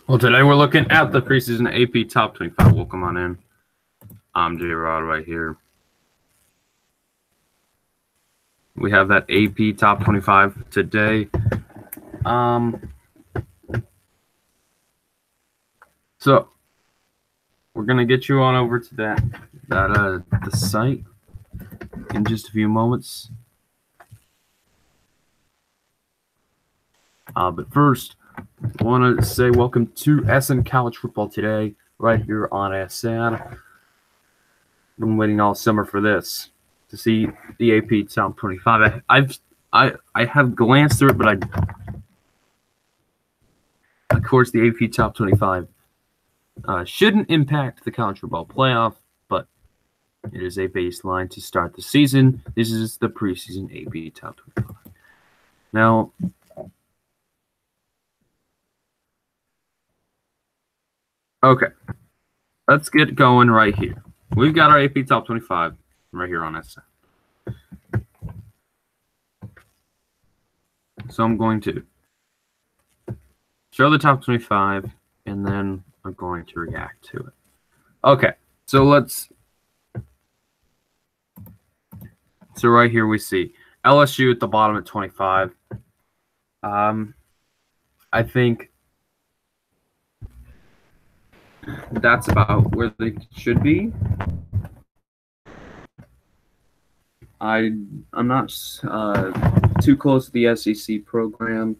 Well, today we're looking at the preseason AP Top 25. Welcome on in. I'm J-Rod right here. We have that AP Top 25 today. So we're gonna get you on over to the site in just a few moments. But first, I want to say welcome to SN College Football today, right here on SN. Been waiting all summer for this, to see the AP Top 25. I have glanced through it, but of course, the AP Top 25 shouldn't impact the college football playoff, but it is a baseline to start the season. This is the preseason AP Top 25. Now, okay, let's get going right here. We've got our AP Top 25 right here on SN. So I'm going to show the top 25, and then I'm going to react to it. Okay, so right here we see LSU at the bottom at 25. I think that's about where they should be. I'm not too close to the SEC program,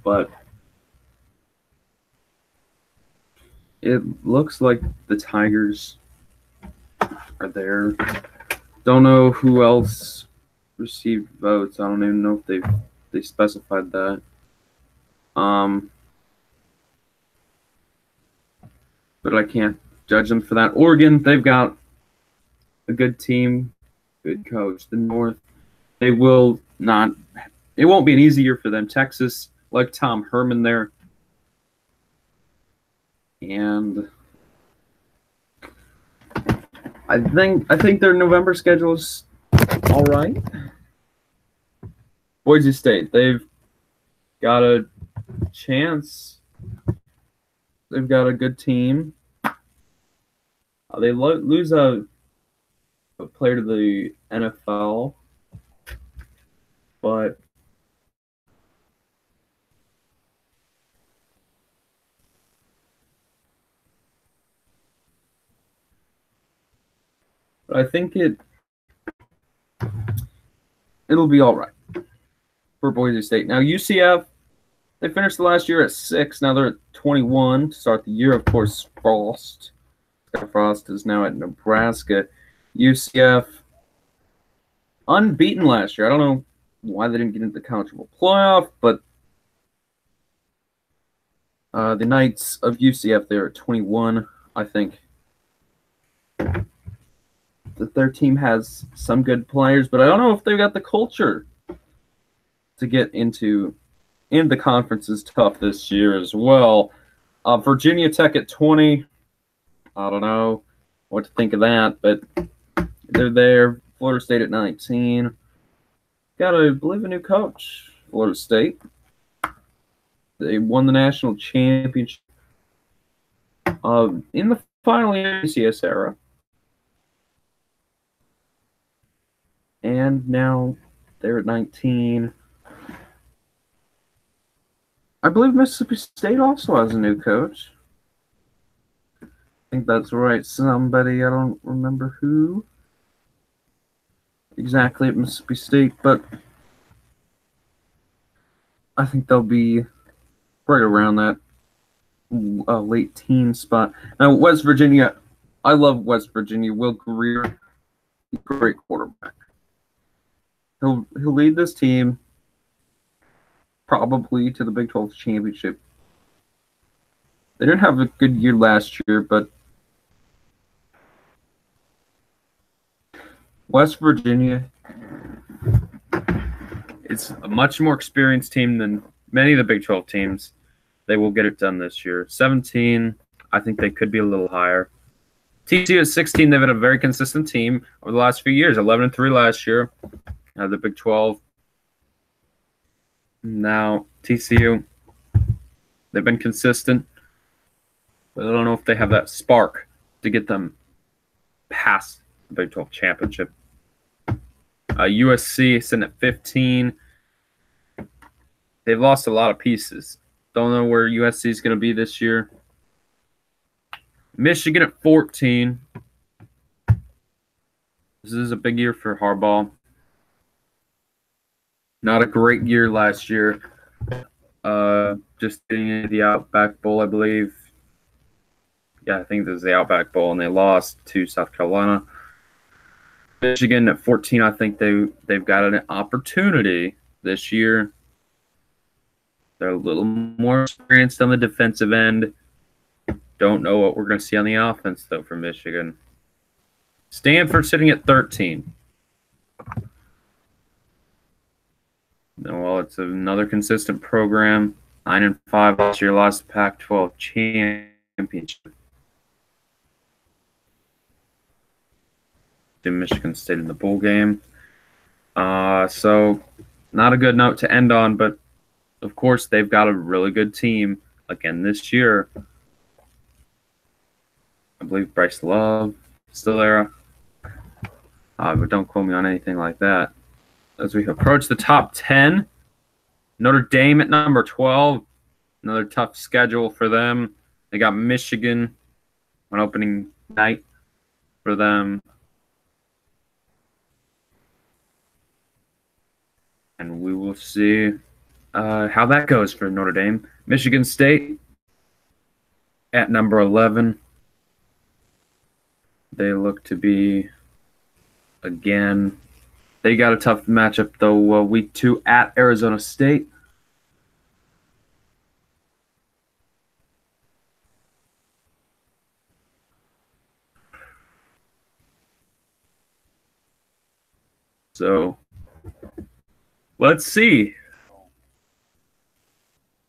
but it looks like the Tigers are there. Don't know who else received votes. I don't even know if they specified that. But I can't judge them for that. Oregon, they've got a good team, good coach. The North, they will not. It won't be an easy year for them. Texas, like Tom Herman there. And I think their November schedule is all right. Boise State, they've got a chance. They've got a good team. They lose a player to the NFL, but I think it'll be all right for Boise State. Now UCF, they finished the last year at 6. Now they're at 21 to start the year. Of course, Scott Frost is now at Nebraska. UCF unbeaten last year. I don't know why they didn't get into the college football playoff, but the Knights of UCF, they're at 21. I think that their team has some good players, but I don't know if they've got the culture to get into. And the conference is tough this year as well. Virginia Tech at 20. I don't know what to think of that, but they're there. Florida State at 19. Got, I believe, a new coach, Florida State. They won the national championship in the final year of the CS era. And now they're at 19. I believe Mississippi State also has a new coach. I think that's right. Somebody, I don't remember who exactly at Mississippi State, but I think they'll be right around that late teen spot. Now, West Virginia, I love West Virginia. Will Greer, great quarterback. He'll lead this team probably to the Big 12 championship. They didn't have a good year last year, but West Virginia, it's a much more experienced team than many of the Big 12 teams. They will get it done this year. 17, I think they could be a little higher. TCU at 16, they've had a very consistent team over the last few years. 11-3 last year. The Big 12. Now, TCU, they've been consistent. But I don't know if they have that spark to get them past the Big 12 championship. USC sitting at 15. They've lost a lot of pieces. Don't know where USC is going to be this year. Michigan at 14. This is a big year for Harbaugh. Not a great year last year. Just getting into the Outback Bowl, I believe. Yeah, I think this is the Outback Bowl, and they lost to South Carolina. Michigan at 14, I think they've got an opportunity this year. They're a little more experienced on the defensive end. Don't know what we're going to see on the offense, though, for Michigan. Stanford sitting at 13. Well, it's another consistent program. 9-5 last year, lost the Pac-12 championship to Michigan State in the bowl game. So not a good note to end on, but of course they've got a really good team again this year. I believe Bryce Love is still there. But don't quote me on anything like that. As we approach the top 10, Notre Dame at number 12. Another tough schedule for them. They got Michigan on opening night for them. And we will see how that goes for Notre Dame. Michigan State at number 11. They look to be, again, they got a tough matchup, though, week 2 at Arizona State. So let's see.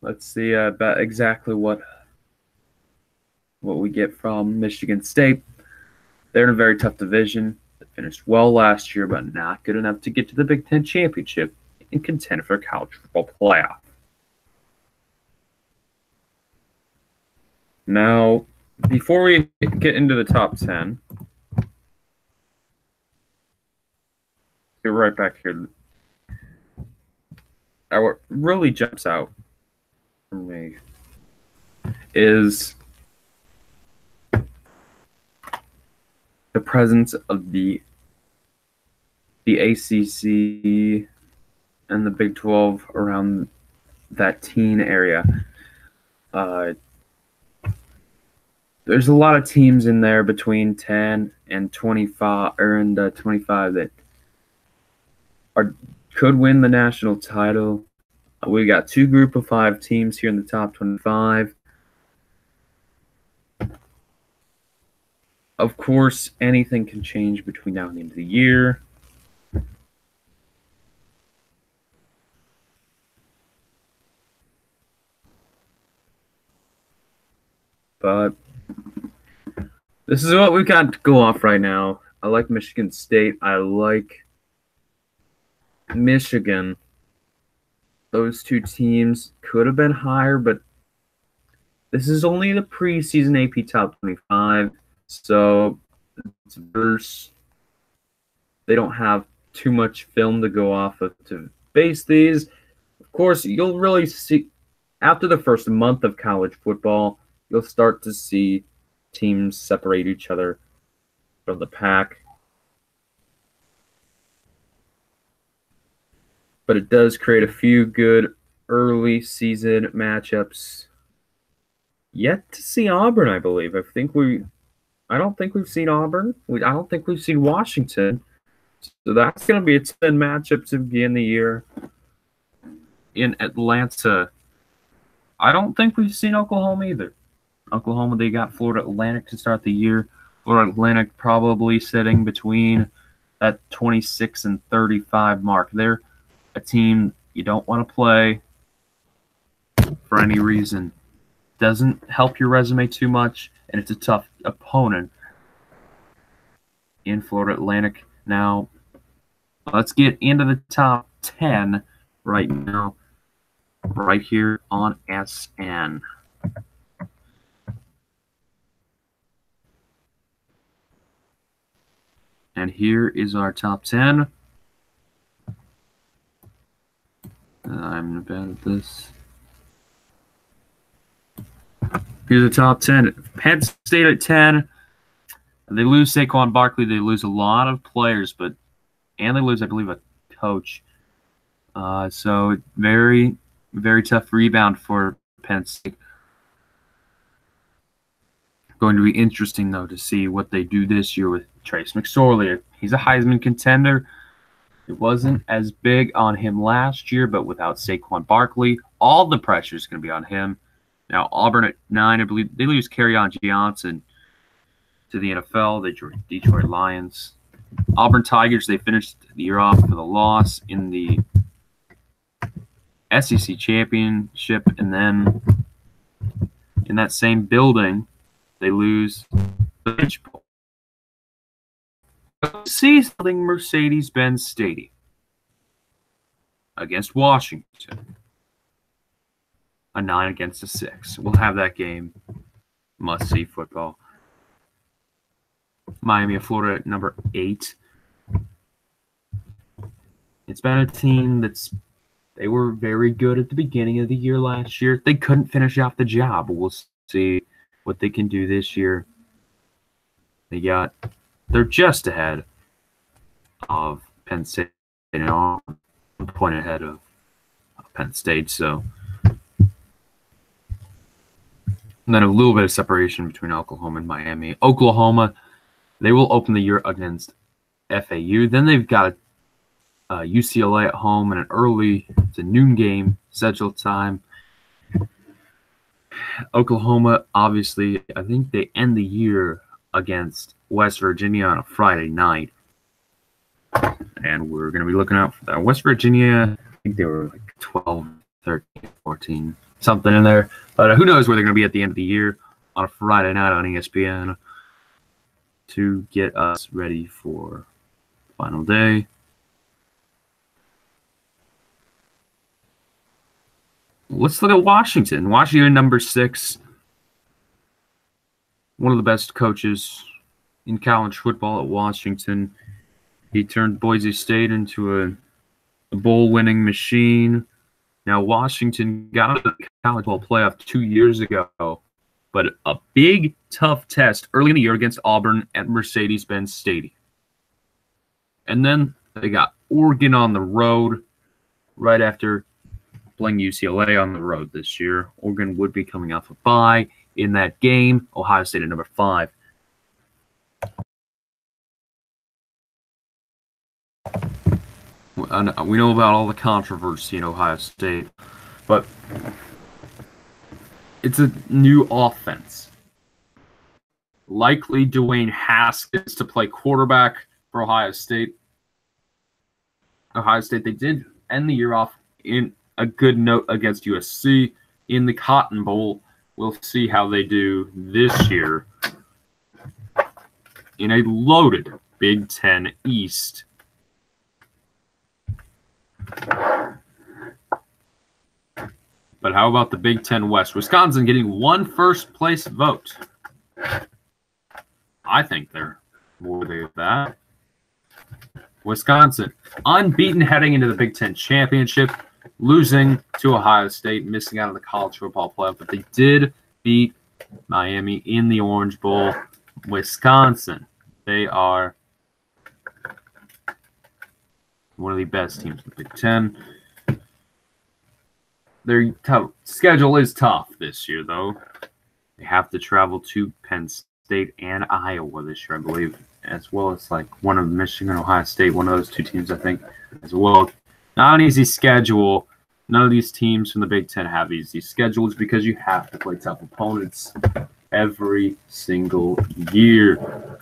Let's see about exactly what we get from Michigan State. They're in a very tough division. They finished well last year, but not good enough to get to the Big Ten championship and contend for a college football playoff. Now, before we get into the top 10, get right back here. What really jumps out for me is the presence of the ACC and the Big 12 around that teen area. There's a lot of teams in there between 10 and 25, or 25 that could win the national title. We got 2 group of 5 teams here in the top 25. Of course, anything can change between now and the end of the year. But this is what we've got to go off right now. I like Michigan State. I like Michigan. Those 2 teams could have been higher, but this is only the preseason AP Top 25, so they don't have too much film to go off of to base these. Of course, you'll really see after the first month of college football, you'll start to see teams separate each other from the pack. But it does create a few good early season matchups. Yet to see Auburn, I believe. I don't think we've seen Auburn. I don't think we've seen Washington. So that's going to be a 10 matchup to begin the year in Atlanta. I don't think we've seen Oklahoma either. Oklahoma, they got Florida Atlantic to start the year. Florida Atlantic probably sitting between that 26 and 35 mark. They're a team you don't want to play for any reason. Doesn't help your resume too much, and it's a tough opponent in Florida Atlantic. Now, let's get into the top 10 right now, right here on SN. And here is our top 10. I'm bad at this. Here's the top 10. Penn State at 10. They lose Saquon Barkley. They lose a lot of players, and they lose, I believe, a coach. So very, very tough rebound for Penn State. Going to be interesting, though, to see what they do this year with Trace McSorley. He's a Heisman contender. It wasn't as big on him last year, but without Saquon Barkley, all the pressure is going to be on him. Now, Auburn at 9, I believe they lose Kerryon Johnson to the NFL, the Detroit Lions. Auburn Tigers, they finished the year off with a loss in the SEC Championship, and then in that same building, they lose the Peach Bowl. See something Mercedes-Benz Stadium against Washington. A 9 against a 6. We'll have that game. Must-see football. Miami of Florida at number 8. It's been a team they were very good at the beginning of the year last year. They couldn't finish off the job. We'll see what they can do this year. They're just ahead of Penn State, a point ahead of Penn State. So, and then a little bit of separation between Oklahoma and Miami. Oklahoma, they will open the year against FAU. Then they've got UCLA at home and it's a noon game, Central Time. Oklahoma, obviously, I think they end the year against West Virginia on a Friday night. And we're going to be looking out for that. West Virginia, I think they were like 12, 13, 14, something in there. But who knows where they're going to be at the end of the year on a Friday night on ESPN to get us ready for final day. Let's look at Washington. Washington, number 6. One of the best coaches in college football at Washington. He turned Boise State into a bowl-winning machine. Now, Washington got out of the college football playoff 2 years ago, but a big, tough test early in the year against Auburn at Mercedes-Benz Stadium. And then they got Oregon on the road right after playing UCLA on the road this year. Oregon would be coming off a bye in that game. Ohio State at number 5. We know about all the controversy in Ohio State, but it's a new offense. Likely Dwayne Haskins to play quarterback for Ohio State. Ohio State, they did end the year off in a good note against USC in the Cotton Bowl. We'll see how they do this year in a loaded Big Ten East. But how about the Big Ten West? Wisconsin getting one first-place vote. I think they're worthy of that. Wisconsin, unbeaten heading into the Big Ten Championship, losing to Ohio State, missing out on the college football playoff, but they did beat Miami in the Orange Bowl. Wisconsin, they are one of the best teams in the Big Ten. Their schedule is tough this year, though. They have to travel to Penn State and Iowa this year, I believe, as well as like one of Michigan, Ohio State, one of those two teams, I think, as well. Not an easy schedule. None of these teams from the Big Ten have easy schedules because you have to play tough opponents every single year.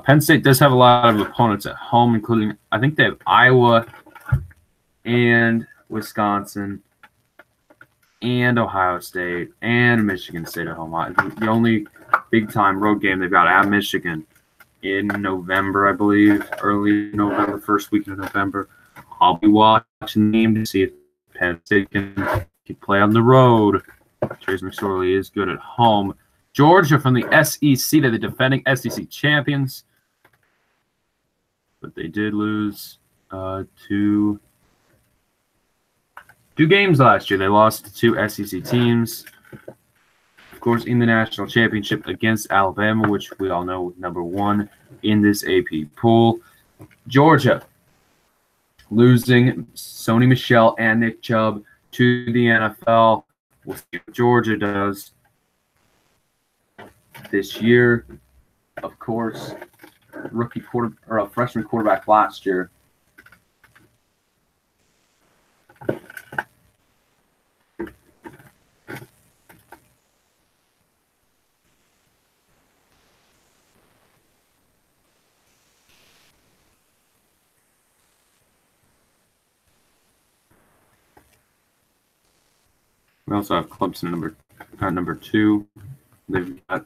Penn State does have a lot of opponents at home, including, I think they have Iowa and Wisconsin and Ohio State and Michigan State at home. The only big-time road game they've got at Michigan in November, I believe, early November, first week of November. I'll be watching the game to see if Penn State can play on the road. Trace McSorley is good at home. Georgia from the SEC, they're the defending SEC champions. But they did lose two games last year. They lost to two SEC teams. Of course, in the national championship against Alabama, which we all know number one in this AP pool. Georgia losing Sony Michel and Nick Chubb to the NFL. We'll see what Georgia does this year. Of course, a freshman quarterback last year. We also have Clemson number 2. They've got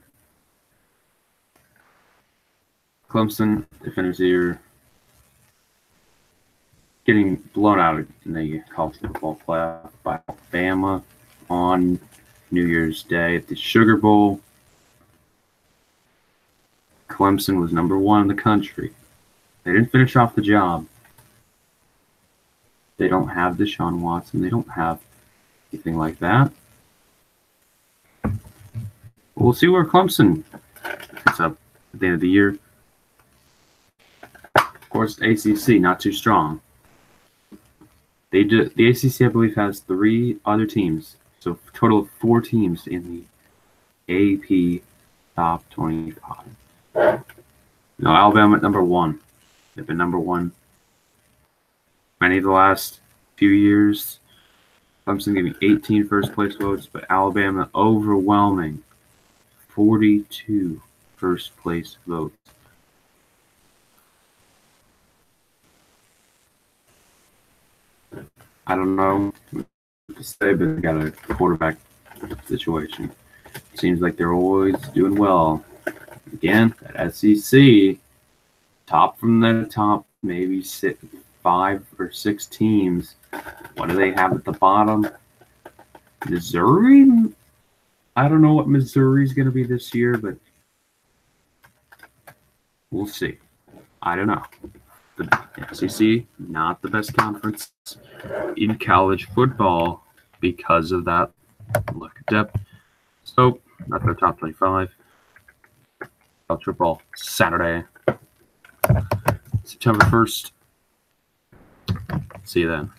Clemson defenders here getting blown out in the college football playoff by Alabama on New Year's Day at the Sugar Bowl. Clemson was number 1 in the country. They didn't finish off the job. They don't have Deshaun Watson. They don't have anything like that. We'll see where Clemson picks up at the end of the year. Of course, ACC, not too strong. The ACC, I believe, has 3 other teams. So a total of 4 teams in the AP top 25. No, Alabama at number 1. They've been number 1 many of the last few years. Clemson giving 18 first-place votes, but Alabama overwhelming 42 first-place votes. I don't know what to say, but they got a quarterback situation. Seems like they're always doing well. Again, at SEC, top from the top, maybe 5 or 6 teams. What do they have at the bottom? Missouri? I don't know what Missouri's going to be this year, but we'll see. I don't know. The SEC, not the best conference in college football because of that lack of depth. So, not their top 25. College football Saturday, September 1st. See you then.